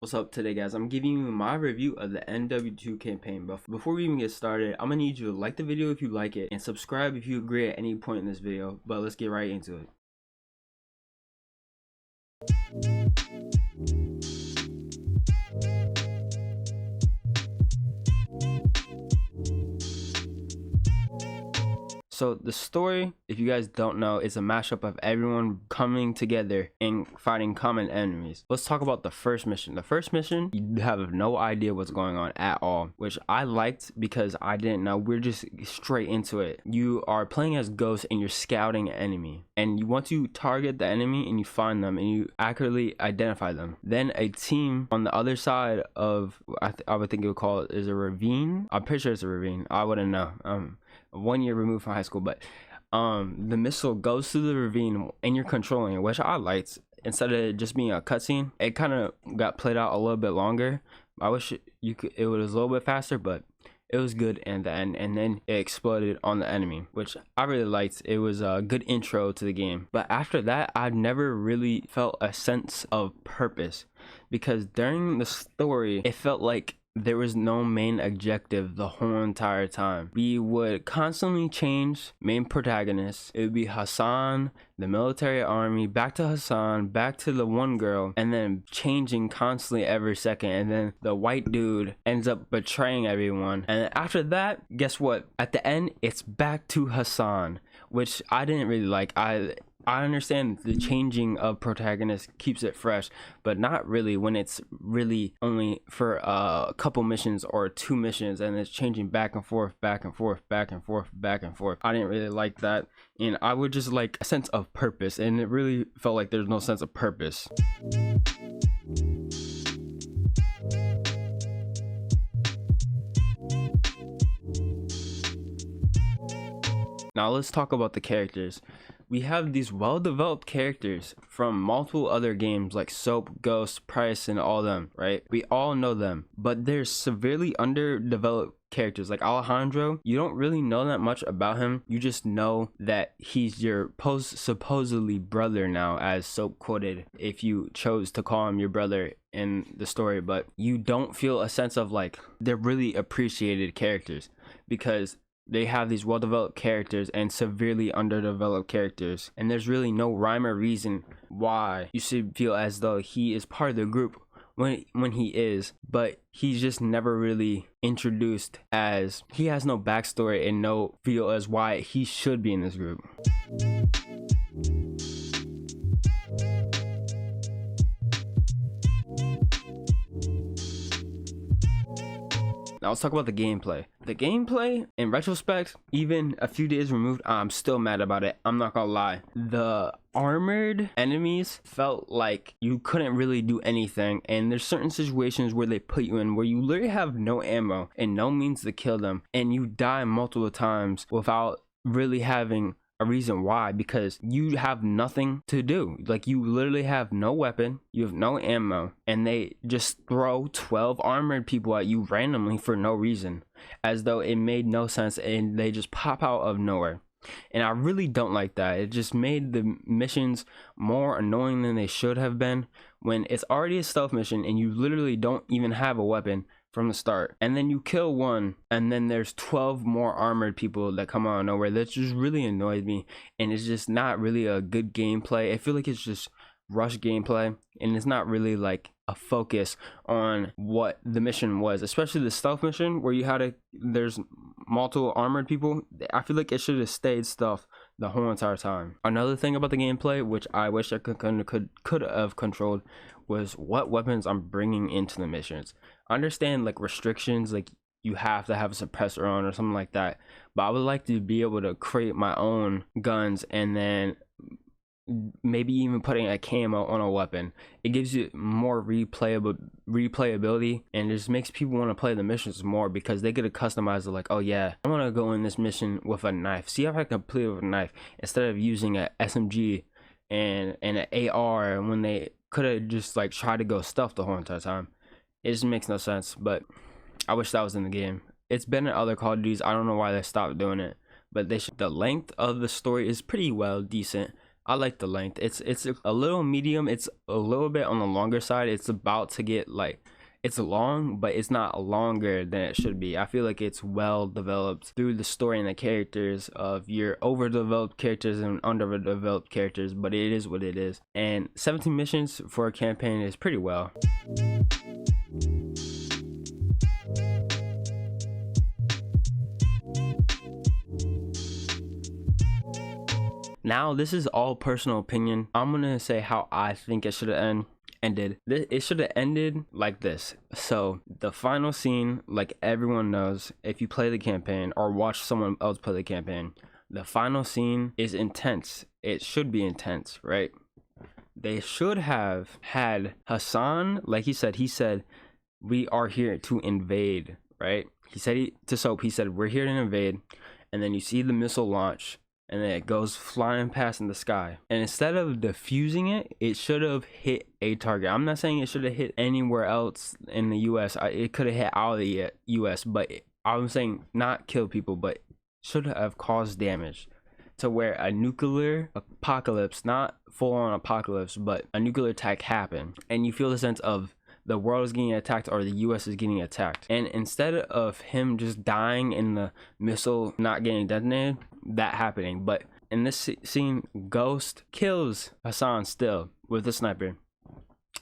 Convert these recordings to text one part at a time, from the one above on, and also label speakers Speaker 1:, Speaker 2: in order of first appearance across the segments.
Speaker 1: What's up today, guys? I'm giving you my review of the Mw2 campaign, but before we even get started, I'm gonna need you to like the video if you like it and subscribe if you agree at any point in this video. But let's get right into it. So the story, if you guys don't know, is a mashup of everyone coming together and fighting common enemies. Let's talk about the first mission. The first mission, you have no idea what's going on at all, which I liked because I didn't know. We're just straight into it. You are playing as Ghost and you're scouting an enemy. And you want to target the enemy and you find them and you accurately identify them. Then a team on the other side of, I would think it would call it, is a ravine. I'm pretty sure it's a ravine. I wouldn't know. 1 year removed from high school, but the missile goes through the ravine and you're controlling it, which I liked. Instead of it just being a cutscene, it kind of got played out a little bit longer. I wish it was a little bit faster, but it was good in the end. And then it exploded on the enemy, which I really liked. It was a good intro to the game. But after that, I never really felt a sense of purpose, because during the story it felt like there was no main objective the whole entire time. We would constantly change main protagonists. It would be Hassan, the military army, back to Hassan, back to the one girl, and then changing constantly every second. And then the white dude ends up betraying everyone. And after that, guess what? At the end, it's back to Hassan, which I didn't really like. I understand the changing of protagonists keeps it fresh, but not really when it's really only for a couple missions or 2 missions and it's changing back and forth, back and forth, back and forth, back and forth. I didn't really like that, and I would just like a sense of purpose, and it really felt like there's no sense of purpose. Now let's talk about the characters. We have these well-developed characters from multiple other games like Soap, Ghost, Price, and all them, right? We all know them, but they're severely underdeveloped characters. Like Alejandro, you don't really know that much about him. You just know that he's your supposedly brother now, as Soap quoted, if you chose to call him your brother in the story. But you don't feel a sense of like they're really appreciated characters, because they have these well-developed characters and severely underdeveloped characters, and there's really no rhyme or reason why you should feel as though he is part of the group when he is, but he's just never really introduced, as he has no backstory and no feel as why he should be in this group. Now let's talk about the gameplay. The gameplay, in retrospect, even a few days removed, I'm still mad about it. I'm not gonna lie. The armored enemies felt like you couldn't really do anything, and there's certain situations where they put you in where you literally have no ammo and no means to kill them, and you die multiple times without really having a reason why, because you have nothing to do. Like, you literally have no weapon, you have no ammo, and they just throw 12 armored people at you randomly for no reason, as though it made no sense, and they just pop out of nowhere. And I really don't like that. It just made the missions more annoying than they should have been, when it's already a stealth mission and you literally don't even have a weapon from the start, and then you kill one and then there's 12 more armored people that come out of nowhere. That just really annoyed me, and it's just not really a good gameplay. I feel like it's just rush gameplay, and it's not really like a focus on what the mission was, especially the stealth mission where you had there's multiple armored people. I feel like it should have stayed stealth the whole entire time. Another thing about the gameplay, which I wish I could have controlled, was what weapons I'm bringing into the missions. I understand like restrictions, like you have to have a suppressor on or something like that, but I would like to be able to create my own guns, and then maybe even putting a camo on a weapon. It gives you more replayability, and it just makes people want to play the missions more, because they get to customize it. Like, oh yeah, I want to go in this mission with a knife, see if I can complete it with a knife, instead of using a SMG and an AR when they could have just like tried to go stealth the whole entire time. It just makes no sense, but I wish that was in the game. It's been in other Call of Duties. I don't know why they stopped doing it, but the length of the story is pretty well decent. I like the length. It's a little medium. It's a little bit on the longer side. It's about to get like, it's long, but it's not longer than it should be. I feel like it's well developed through the story and the characters of your overdeveloped characters and underdeveloped characters, but it is what it is. And 17 missions for a campaign is pretty well. Now, this is all personal opinion. I'm gonna say how I think it should have ended. It should have ended like this. So the final scene, like everyone knows, if you play the campaign or watch someone else play the campaign, the final scene is intense. It should be intense, right? They should have had Hassan, like he said, we are here to invade, right? He said to Soap, he said, we're here to invade. And then you see the missile launch, and then it goes flying past in the sky. And instead of defusing it, it should have hit a target. I'm not saying it should have hit anywhere else in the US. It could have hit out of the US, but I'm saying not kill people, but should have caused damage to where a nuclear apocalypse, not full-on apocalypse, but a nuclear attack happened. And you feel the sense of the world is getting attacked or the US is getting attacked. And instead of him just dying in the missile not getting detonated, that happening. But in this scene, Ghost kills Hassan still with a sniper,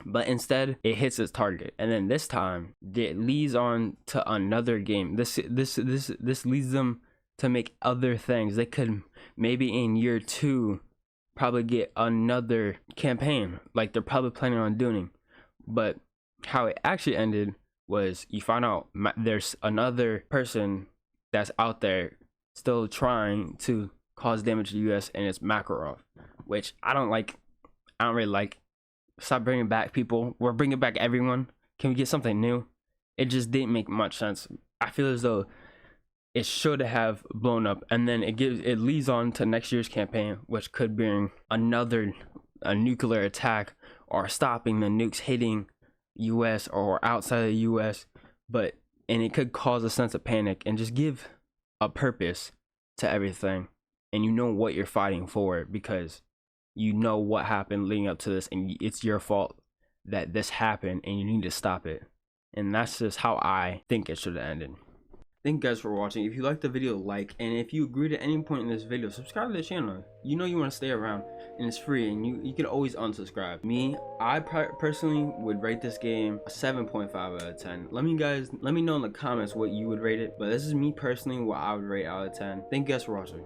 Speaker 1: but instead it hits its target. And then this time it leads on to another game. This leads them to make other things. They could maybe in year 2 probably get another campaign like they're probably planning on doing. But how it actually ended was you find out there's another person that's out there still trying to cause damage to the US, and it's Makarov, which I don't really like. Stop bringing back people. We're bringing back everyone. Can we get something new? It just didn't make much sense. I feel as though it should have blown up, and then it leads on to next year's campaign, which could bring a nuclear attack or stopping the nukes hitting US or outside of the US, and it could cause a sense of panic and just give a purpose to everything, and you know what you're fighting for because you know what happened leading up to this, and it's your fault that this happened and you need to stop it. And that's just how I think it should have ended. Thank you guys for watching. If you liked the video, like, and if you agreed at any point in this video, subscribe to the channel. You know you want to stay around, and it's free, and you can always unsubscribe. I personally would rate this game a 7.5 out of 10. Let me know in the comments what you would rate it, but this is me personally what I would rate out of 10. Thank you guys for watching.